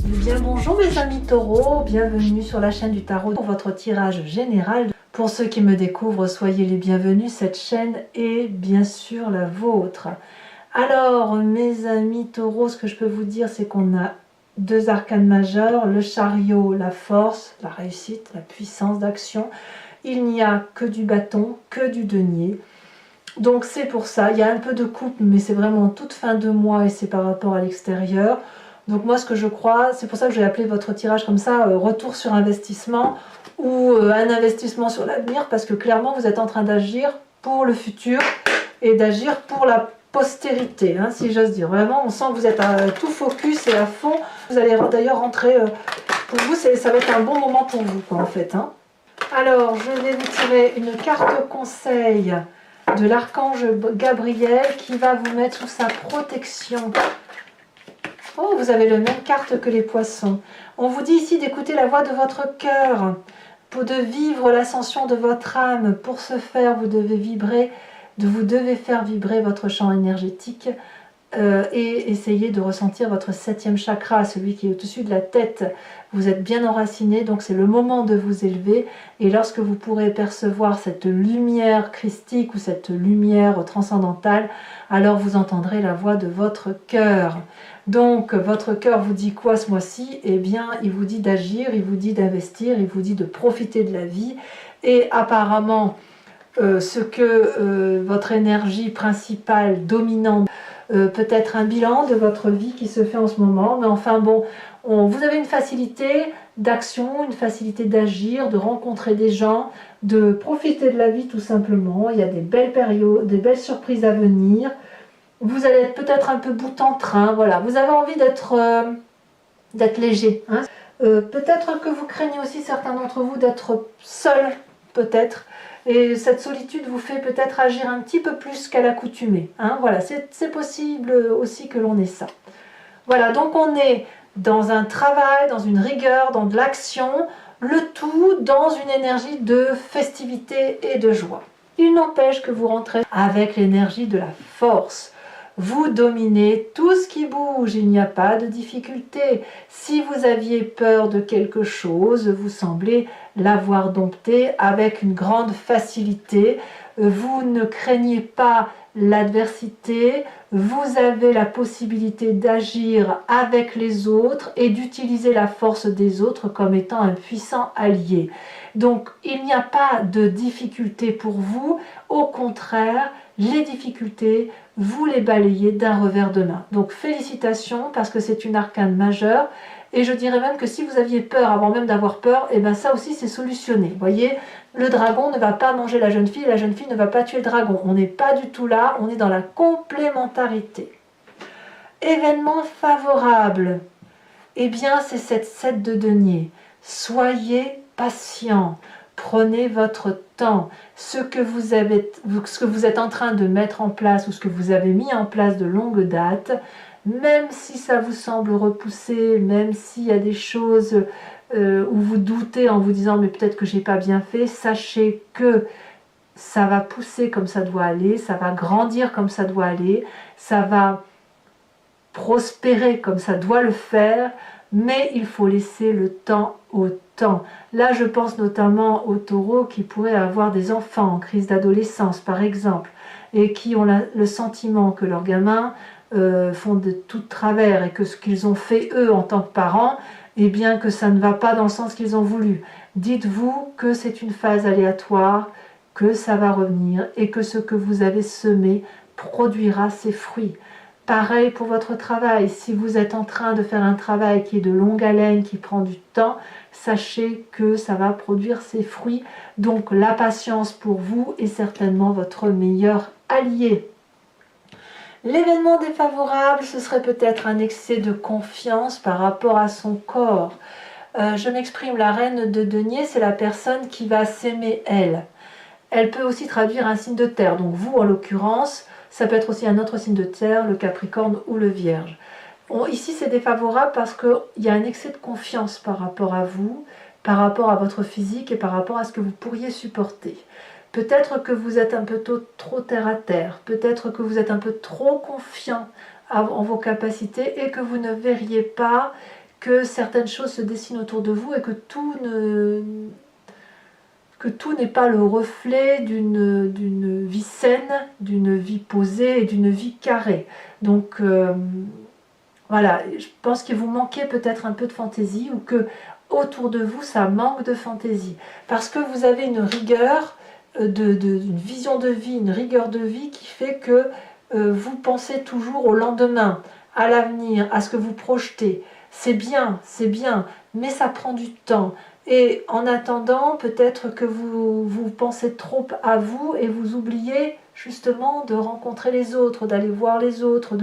Bien bonjour mes amis taureaux, bienvenue sur la chaîne du tarot pour votre tirage général. Pour ceux qui me découvrent, soyez les bienvenus, cette chaîne est bien sûr la vôtre. Alors mes amis taureaux, ce que je peux vous dire, c'est qu'on a deux arcanes majeurs, le chariot, la force, la réussite, la puissance d'action. Il n'y a que du bâton, que du denier. Donc c'est pour ça, il y a un peu de coupe, mais c'est vraiment toute fin de mois et c'est par rapport à l'extérieur. Donc moi ce que je crois, c'est pour ça que j'ai appelé votre tirage comme ça, retour sur investissement ou un investissement sur l'avenir, parce que clairement vous êtes en train d'agir pour le futur et d'agir pour la postérité, hein, si j'ose dire. Vraiment, on sent que vous êtes à tout focus et à fond. Vous allez d'ailleurs rentrer, pour vous, ça va être un bon moment pour vous, quoi, en fait. Hein. Alors, je vais vous tirer une carte conseil de l'archange Gabriel qui va vous mettre sous sa protection. Oh, vous avez la même carte que les poissons. On vous dit ici d'écouter la voix de votre cœur, pour de vivre l'ascension de votre âme. Pour ce faire, vous devez faire vibrer votre champ énergétique et essayer de ressentir votre 7e chakra, celui qui est au-dessus de la tête. Vous êtes bien enraciné, donc c'est le moment de vous élever. Et lorsque vous pourrez percevoir cette lumière christique ou cette lumière transcendantale, alors vous entendrez la voix de votre cœur. Donc votre cœur vous dit quoi ce mois-ci? Eh bien, il vous dit d'agir, il vous dit d'investir, il vous dit de profiter de la vie. Et apparemment, ce que votre énergie principale, dominante, peut-être un bilan de votre vie qui se fait en ce moment. Mais enfin bon, vous avez une facilité d'action, une facilité d'agir, de rencontrer des gens, de profiter de la vie tout simplement. Il y a des belles périodes, des belles surprises à venir. Vous allez être peut-être un peu bout en train, voilà. Vous avez envie d'être léger. Hein. Peut-être que vous craignez aussi, certains d'entre vous, d'être seul, peut-être. Et cette solitude vous fait peut-être agir un petit peu plus qu'à l'accoutumée. Hein. Voilà, c'est possible aussi que l'on ait ça. Voilà, donc on est dans un travail, dans une rigueur, dans de l'action, le tout dans une énergie de festivité et de joie. Il n'empêche que vous rentrez avec l'énergie de la force. Vous dominez tout ce qui bouge, il n'y a pas de difficulté. Si vous aviez peur de quelque chose, vous semblez l'avoir dompté avec une grande facilité. Vous ne craignez pas l'adversité, vous avez la possibilité d'agir avec les autres et d'utiliser la force des autres comme étant un puissant allié. Donc il n'y a pas de difficulté pour vous, au contraire, les difficultés, vous les balayez d'un revers de main. Donc félicitations parce que c'est une arcane majeure. Et je dirais même que si vous aviez peur avant même d'avoir peur, et bien ça aussi c'est solutionné. Vous voyez, le dragon ne va pas manger la jeune fille ne va pas tuer le dragon. On n'est pas du tout là, on est dans la complémentarité. Événement favorable, eh bien c'est cette 7 de denier. Soyez patient, prenez votre temps. Ce que vous êtes en train de mettre en place ou ce que vous avez mis en place de longue date, même si ça vous semble repoussé, même s'il y a des choses où vous doutez en vous disant mais peut-être que j'ai pas bien fait, sachez que ça va pousser comme ça doit aller, ça va grandir comme ça doit aller, ça va prospérer comme ça doit le faire, mais il faut laisser le temps au temps. Là je pense notamment aux taureaux qui pourraient avoir des enfants en crise d'adolescence par exemple, et qui ont le sentiment que leurs gamins font de tout travers et que ce qu'ils ont fait eux en tant que parents, eh bien que ça ne va pas dans le sens qu'ils ont voulu. Dites-vous que c'est une phase aléatoire, que ça va revenir et que ce que vous avez semé produira ses fruits. Pareil pour votre travail, si vous êtes en train de faire un travail qui est de longue haleine, qui prend du temps, sachez que ça va produire ses fruits. Donc la patience pour vous est certainement votre meilleur allié. L'événement défavorable, ce serait peut-être un excès de confiance par rapport à son corps. Je m'exprime, la reine de denier, c'est la personne qui va s'aimer elle. Elle peut aussi traduire un signe de terre, donc vous en l'occurrence, ça peut être aussi un autre signe de terre, le Capricorne ou le Vierge. Ici c'est défavorable parce qu'il y a un excès de confiance par rapport à vous, par rapport à votre physique et par rapport à ce que vous pourriez supporter. Peut-être que vous êtes un peu trop terre à terre, peut-être que vous êtes un peu trop confiant en vos capacités et que vous ne verriez pas que certaines choses se dessinent autour de vous et que tout n'est pas le reflet d'une vie saine, d'une vie posée et d'une vie carrée. Donc voilà, je pense que vous manquez peut-être un peu de fantaisie ou que autour de vous ça manque de fantaisie parce que vous avez une rigueur, une vision de vie, une rigueur de vie qui fait que vous pensez toujours au lendemain, à l'avenir, à ce que vous projetez. C'est bien, mais ça prend du temps. Et en attendant, peut-être que vous pensez trop à vous et vous oubliez justement de rencontrer les autres, d'aller voir les autres,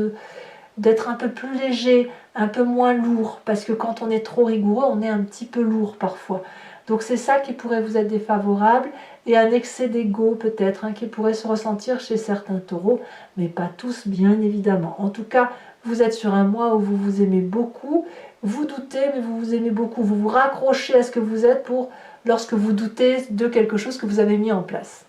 d'être un peu plus léger, un peu moins lourd, parce que quand on est trop rigoureux, on est un petit peu lourd parfois. Donc c'est ça qui pourrait vous être défavorable, et un excès d'ego peut-être, qui pourrait se ressentir chez certains taureaux, mais pas tous bien évidemment. En tout cas, vous êtes sur un mois où vous vous aimez beaucoup, vous doutez, mais vous vous aimez beaucoup, vous vous raccrochez à ce que vous êtes lorsque vous doutez de quelque chose que vous avez mis en place.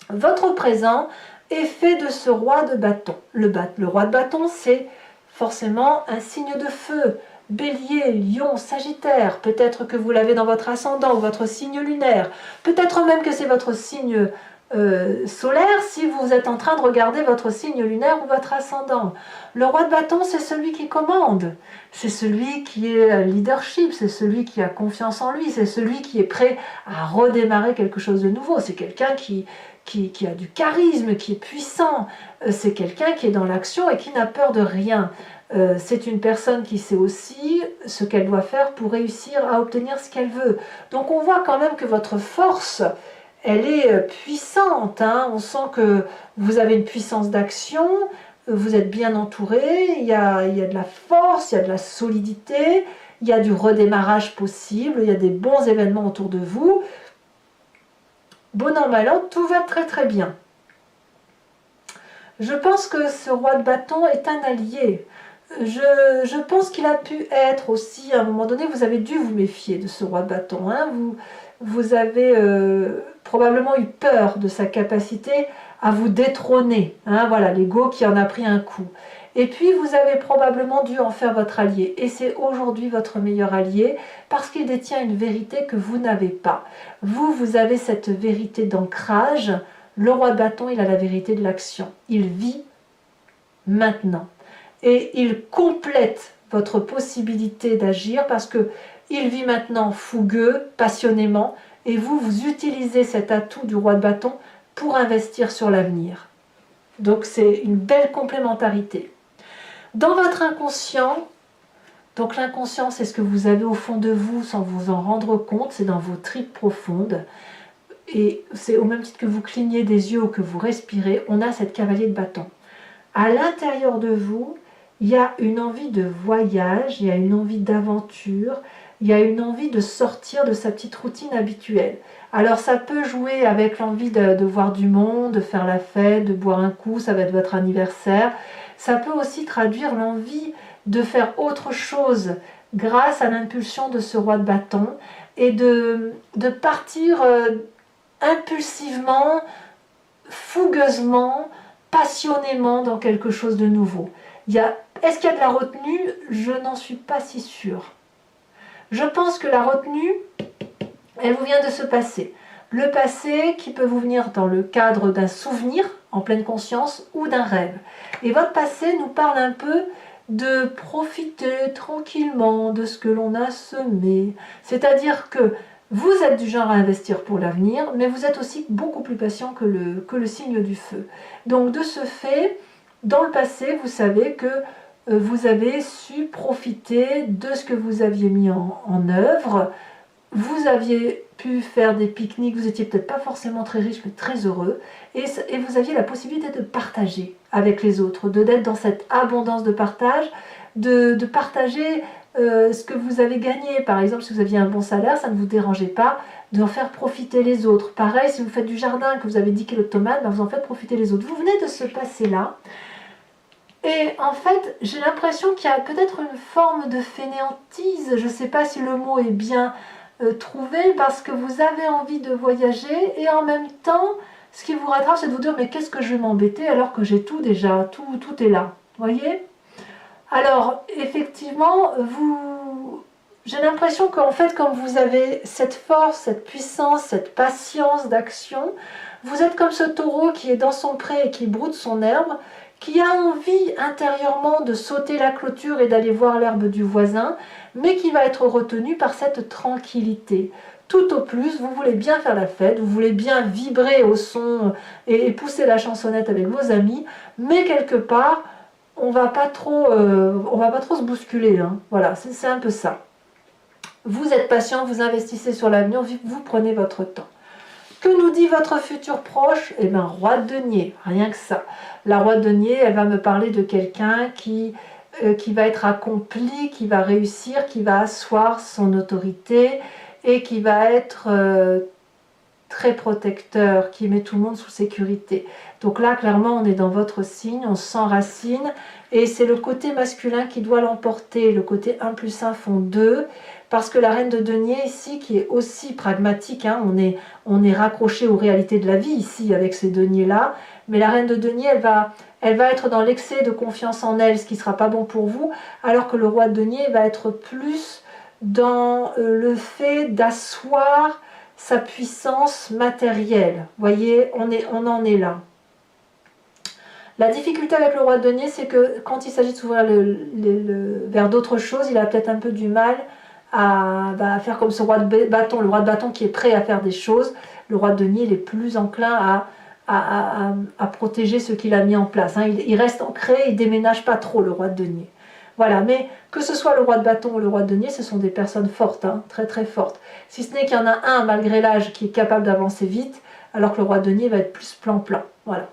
Votre présent est fait de ce roi de bâton. Le roi de bâton, c'est forcément un signe de feu. Bélier, Lion, Sagittaire, peut-être que vous l'avez dans votre ascendant ou votre signe lunaire, peut-être même que c'est votre signe solaire si vous êtes en train de regarder votre signe lunaire ou votre ascendant. Le roi de bâton, c'est celui qui commande, c'est celui qui est leadership, c'est celui qui a confiance en lui, c'est celui qui est prêt à redémarrer quelque chose de nouveau, c'est quelqu'un qui a du charisme, qui est puissant, c'est quelqu'un qui est dans l'action et qui n'a peur de rien. C'est une personne qui sait aussi ce qu'elle doit faire pour réussir à obtenir ce qu'elle veut. Donc on voit quand même que votre force, elle est puissante. On sent que vous avez une puissance d'action, vous êtes bien entouré, il y a de la force, il y a de la solidité, il y a du redémarrage possible, il y a des bons événements autour de vous. Bon an, mal an, tout va très très bien. Je pense que ce roi de bâton est un allié. Je pense qu'il a pu être aussi, à un moment donné, vous avez dû vous méfier de ce roi de bâton. Vous avez probablement eu peur de sa capacité à vous détrôner. Voilà, l'ego qui en a pris un coup. Et puis vous avez probablement dû en faire votre allié. Et c'est aujourd'hui votre meilleur allié parce qu'il détient une vérité que vous n'avez pas. Vous avez cette vérité d'ancrage. Le roi de bâton, il a la vérité de l'action. Il vit maintenant. Et il complète votre possibilité d'agir parce qu'il vit maintenant fougueux, passionnément, et vous utilisez cet atout du roi de bâton pour investir sur l'avenir. Donc c'est une belle complémentarité. Dans votre inconscient, donc l'inconscient c'est ce que vous avez au fond de vous sans vous en rendre compte, c'est dans vos tripes profondes, et c'est au même titre que vous clignez des yeux ou que vous respirez, on a cette cavalier de bâton. À l'intérieur de vous, il y a une envie de voyage, il y a une envie d'aventure, il y a une envie de sortir de sa petite routine habituelle. Alors ça peut jouer avec l'envie de voir du monde, de faire la fête, de boire un coup, ça va être votre anniversaire. Ça peut aussi traduire l'envie de faire autre chose grâce à l'impulsion de ce roi de bâton et de partir impulsivement, fougueusement, passionnément dans quelque chose de nouveau. Est-ce qu'il y a de la retenue? Je n'en suis pas si sûre. Je pense que la retenue, elle vous vient de ce passé. Le passé qui peut vous venir dans le cadre d'un souvenir en pleine conscience ou d'un rêve. Et votre passé nous parle un peu de profiter tranquillement de ce que l'on a semé. C'est-à-dire que vous êtes du genre à investir pour l'avenir, mais vous êtes aussi beaucoup plus patient que le signe du feu. Donc de ce fait, dans le passé, vous savez que vous avez su profiter de ce que vous aviez mis en œuvre. Vous aviez pu faire des pique-niques, vous n'étiez peut-être pas forcément très riche, mais très heureux. Et vous aviez la possibilité de partager avec les autres, d'être dans cette abondance de partage, de partager ce que vous avez gagné. Par exemple, si vous aviez un bon salaire, ça ne vous dérangeait pas d'en faire profiter les autres. Pareil, si vous faites du jardin, que vous avez 10 kilos de tomates, vous en faites profiter les autres. Vous venez de ce passé-là. Et en fait, j'ai l'impression qu'il y a peut-être une forme de fainéantise. Je ne sais pas si le mot est bien trouvé, parce que vous avez envie de voyager et en même temps, ce qui vous rattrape, c'est de vous dire mais qu'est-ce que je vais m'embêter alors que j'ai tout déjà, tout est là. Voyez? Alors, effectivement, j'ai l'impression qu'en fait, comme vous avez cette force, cette puissance, cette patience d'action, vous êtes comme ce taureau qui est dans son pré et qui broute son herbe, qui a envie intérieurement de sauter la clôture et d'aller voir l'herbe du voisin, mais qui va être retenu par cette tranquillité. Tout au plus, vous voulez bien faire la fête, vous voulez bien vibrer au son et pousser la chansonnette avec vos amis, mais quelque part, on va pas trop se bousculer. Hein. Voilà, c'est un peu ça. Vous êtes patient, vous investissez sur l'avenir, vous prenez votre temps. Que nous dit votre futur proche? Eh bien, roi de denier, rien que ça. La roi de denier, elle va me parler de quelqu'un qui va être accompli, qui va réussir, qui va asseoir son autorité et qui va être très protecteur, qui met tout le monde sous sécurité. Donc là, clairement, on est dans votre signe, on s'enracine et c'est le côté masculin qui doit l'emporter. Le côté 1 plus 1 font 2. Parce que la reine de denier ici, qui est aussi pragmatique, hein, on est raccroché aux réalités de la vie ici avec ces deniers-là, mais la reine de denier, elle va être dans l'excès de confiance en elle, ce qui ne sera pas bon pour vous, alors que le roi de denier va être plus dans le fait d'asseoir sa puissance matérielle. Vous voyez, on en est là. La difficulté avec le roi de denier, c'est que quand il s'agit de s'ouvrir vers d'autres choses, il a peut-être un peu du mal à faire comme ce roi de bâton, le roi de bâton qui est prêt à faire des choses. Le roi de denier, il est plus enclin à protéger ce qu'il a mis en place. Hein. Il reste ancré, il ne déménage pas trop, le roi de denier. Voilà, mais que ce soit le roi de bâton ou le roi de denier, ce sont des personnes fortes, hein, très très fortes. Si ce n'est qu'il y en a un, malgré l'âge, qui est capable d'avancer vite, alors que le roi de denier va être plus plan-plan. Voilà.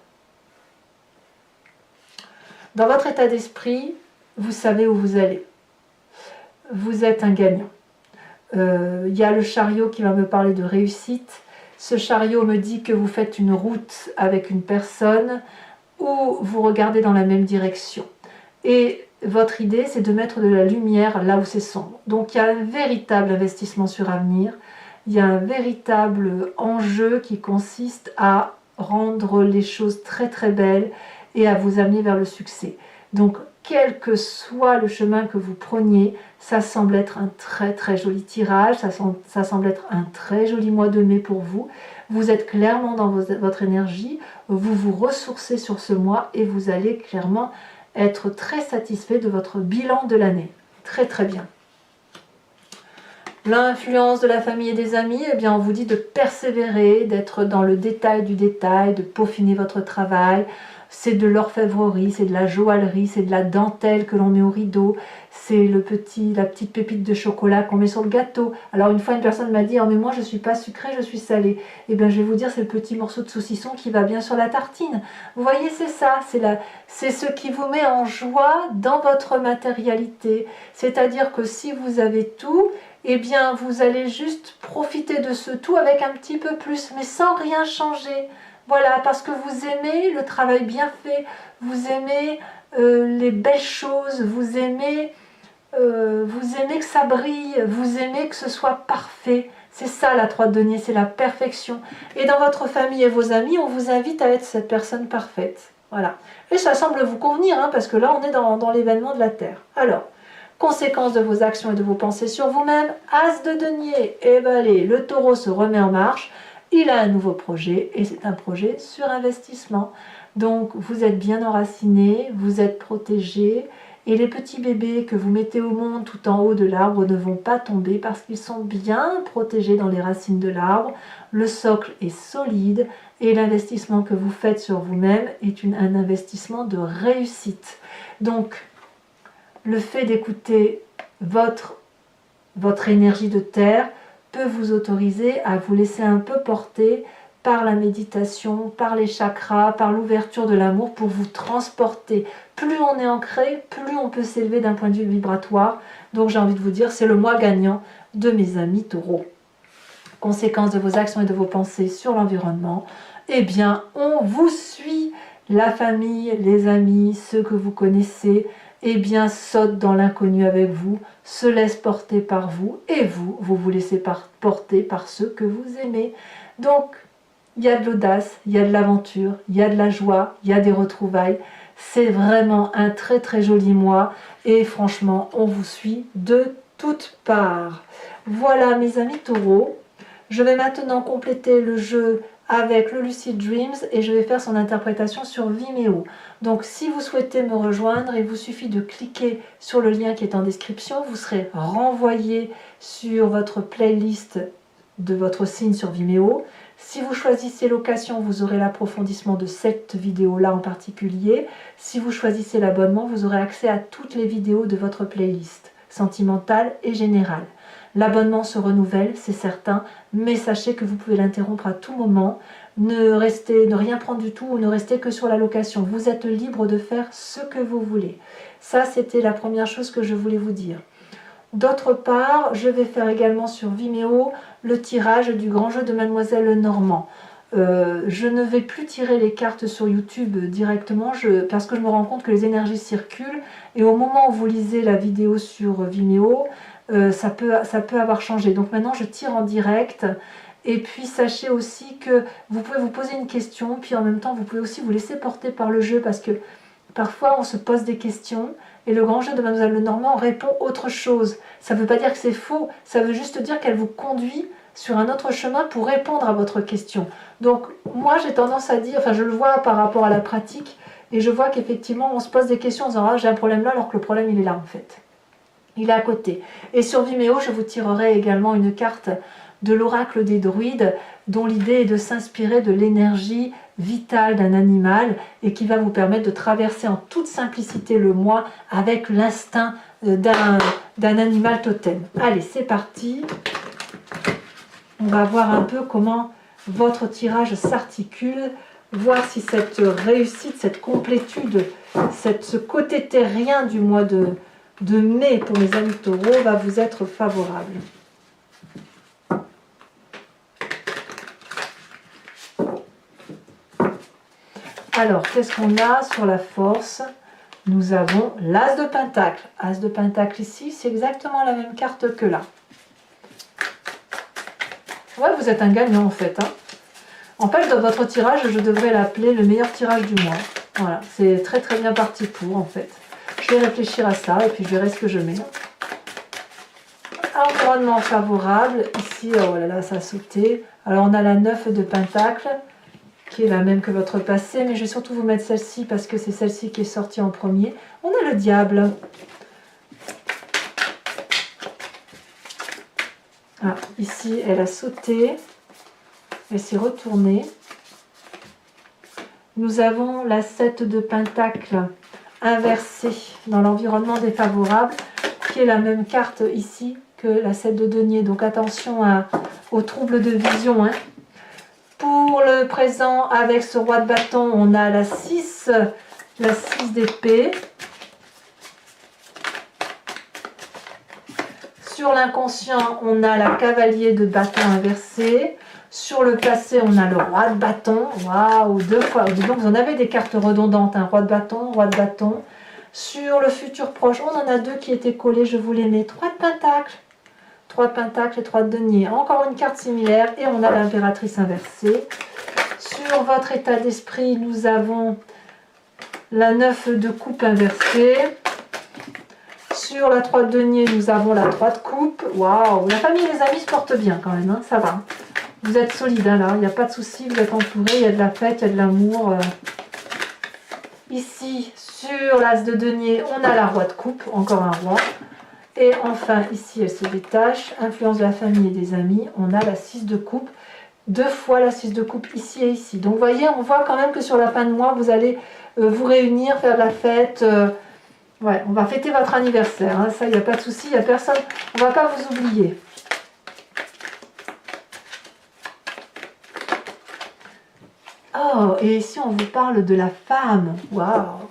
Dans votre état d'esprit, vous savez où vous allez. Vous êtes un gagnant. Il y a le chariot qui va me parler de réussite. Ce chariot me dit que vous faites une route avec une personne ou vous regardez dans la même direction. Et votre idée, c'est de mettre de la lumière là où c'est sombre. Donc il y a un véritable investissement sur avenir. Il y a un véritable enjeu qui consiste à rendre les choses très très belles et à vous amener vers le succès. Donc quel que soit le chemin que vous preniez, ça semble être un très très joli tirage, ça semble être un très joli mois de mai pour vous. Vous êtes clairement dans votre énergie, vous vous ressourcez sur ce mois et vous allez clairement être très satisfait de votre bilan de l'année. Très très bien. L'influence de la famille et des amis, eh bien on vous dit de persévérer, d'être dans le détail du détail, de peaufiner votre travail. C'est de l'orfèvrerie, c'est de la joaillerie, c'est de la dentelle que l'on met au rideau, c'est la petite pépite de chocolat qu'on met sur le gâteau. Alors une fois une personne m'a dit « Oh mais moi je ne suis pas sucrée, je suis salée ». Eh bien je vais vous dire, c'est le petit morceau de saucisson qui va bien sur la tartine. Vous voyez, c'est ça, c'est ce qui vous met en joie dans votre matérialité. C'est-à-dire que si vous avez tout, eh bien vous allez juste profiter de ce tout avec un petit peu plus, mais sans rien changer. Voilà, parce que vous aimez le travail bien fait, vous aimez les belles choses, vous aimez que ça brille, vous aimez que ce soit parfait. C'est ça la 3 de denier, c'est la perfection. Et dans votre famille et vos amis, on vous invite à être cette personne parfaite. Voilà. Et ça semble vous convenir, hein, parce que là, on est dans l'événement de la Terre. Alors, conséquence de vos actions et de vos pensées sur vous-même, As de denier, et ben allez, le taureau se remet en marche. Il a un nouveau projet et c'est un projet sur investissement. Donc vous êtes bien enraciné, vous êtes protégé et les petits bébés que vous mettez au monde tout en haut de l'arbre ne vont pas tomber parce qu'ils sont bien protégés dans les racines de l'arbre. Le socle est solide et l'investissement que vous faites sur vous-même est un investissement de réussite. Donc le fait d'écouter votre énergie de terre peut vous autoriser à vous laisser un peu porter par la méditation, par les chakras, par l'ouverture de l'amour pour vous transporter. Plus on est ancré, plus on peut s'élever d'un point de vue vibratoire. Donc j'ai envie de vous dire, c'est le mois gagnant de mes amis taureaux. Conséquence de vos actions et de vos pensées sur l'environnement, eh bien on vous suit, la famille, les amis, ceux que vous connaissez, eh bien saute dans l'inconnu avec vous, se laisse porter par vous, et vous vous laissez porter par ceux que vous aimez. Donc, il y a de l'audace, il y a de l'aventure, il y a de la joie, il y a des retrouvailles. C'est vraiment un très très joli mois, et franchement, on vous suit de toutes parts. Voilà mes amis taureaux, je vais maintenant compléter le jeu avec le Lucid Dreams et je vais faire son interprétation sur Vimeo. Donc si vous souhaitez me rejoindre, il vous suffit de cliquer sur le lien qui est en description, vous serez renvoyé sur votre playlist de votre signe sur Vimeo. Si vous choisissez location, vous aurez l'approfondissement de cette vidéo-là en particulier. Si vous choisissez l'abonnement, vous aurez accès à toutes les vidéos de votre playlist, sentimentale et générale. L'abonnement se renouvelle, c'est certain, mais sachez que vous pouvez l'interrompre à tout moment. Ne rien prendre du tout ou ne restez que sur la location. Vous êtes libre de faire ce que vous voulez. Ça, c'était la première chose que je voulais vous dire. D'autre part, je vais faire également sur Vimeo le tirage du grand jeu de Mademoiselle Lenormand. Je ne vais plus tirer les cartes sur YouTube directement parce que je me rends compte que les énergies circulent et au moment où vous lisez la vidéo sur Vimeo, ça peut avoir changé. Donc maintenant je tire en direct et puis sachez aussi que vous pouvez vous poser une question puis en même temps vous pouvez aussi vous laisser porter par le jeu parce que parfois on se pose des questions et le grand jeu de Mademoiselle Lenormand répond autre chose. Ça ne veut pas dire que c'est faux, ça veut juste dire qu'elle vous conduit sur un autre chemin pour répondre à votre question. Donc moi j'ai tendance à dire, enfin je le vois par rapport à la pratique et je vois qu'effectivement on se pose des questions en disant ah j'ai un problème là alors que le problème il est là en fait. Il est à côté. Et sur Vimeo je vous tirerai également une carte de l'oracle des druides dont l'idée est de s'inspirer de l'énergie vitale d'un animal et qui va vous permettre de traverser en toute simplicité le moi avec l'instinct d'un animal totem. Allez, c'est parti. On va voir un peu comment votre tirage s'articule, voir si cette réussite, cette complétude, ce côté terrien du mois de mai pour mes amis taureaux va vous être favorable. Alors, qu'est-ce qu'on a sur la force? Nous avons l'As de Pentacle. As de Pentacle ici, c'est exactement la même carte que là. Ouais, vous êtes un gagnant en fait. Hein. En fait, dans votre tirage, je devrais l'appeler le meilleur tirage du mois. Voilà, c'est très très bien parti pour en fait. Je vais réfléchir à ça et puis je verrai ce que je mets. Environnement favorable. Ici, oh là là, ça a sauté. Alors, on a la 9 de Pentacle, qui est la même que votre passé, mais je vais surtout vous mettre celle-ci parce que c'est celle-ci qui est sortie en premier. On a le diable. Ah, ici, elle a sauté. Elle s'est retournée. Nous avons la 7 de Pentacle inversée dans l'environnement défavorable, qui est la même carte ici que la 7 de denier. Donc attention aux troubles de vision. Hein. Pour le présent, avec ce roi de bâton, on a la 6 d'épée. Sur l'inconscient, on a la cavalier de bâton inversé. Sur le passé, on a le roi de bâton. Waouh, 2 fois. Dis donc, vous en avez des cartes redondantes. Hein. Roi de bâton, roi de bâton. Sur le futur proche, on en a 2 qui étaient collés. Je vous les mets. 3 de pentacle. 3 de pentacle et 3 de denier. Encore une carte similaire. Et on a l'impératrice inversée. Sur votre état d'esprit, nous avons la 9 de coupe inversée. Sur la 3 de denier, nous avons la 3 de coupe. Waouh, la famille et les amis se portent bien quand même, hein, ça va. Vous êtes solide hein, là, il n'y a pas de souci, vous êtes entouré, il y a de la fête, il y a de l'amour. Ici, sur l'as de denier, on a la roi de coupe, encore un roi. Et enfin, ici, elle se détache. Influence de la famille et des amis, on a la 6 de coupe. 2 fois la 6 de coupe ici et ici. Donc, vous voyez, on voit quand même que sur la fin de mois, vous allez vous réunir, faire de la fête. Ouais, on va fêter votre anniversaire, hein, ça, il n'y a pas de souci, il n'y a personne, on ne va pas vous oublier. Oh, et ici on vous parle de la femme, waouh.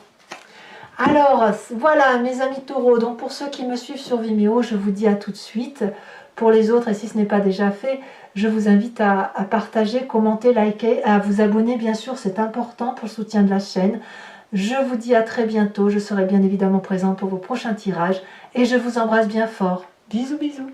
Alors, voilà mes amis taureaux, donc pour ceux qui me suivent sur Vimeo, je vous dis à tout de suite. Pour les autres, et si ce n'est pas déjà fait, je vous invite à partager, commenter, liker, à vous abonner, bien sûr, c'est important pour le soutien de la chaîne. Je vous dis à très bientôt, je serai bien évidemment présente pour vos prochains tirages et je vous embrasse bien fort. Bisous bisous.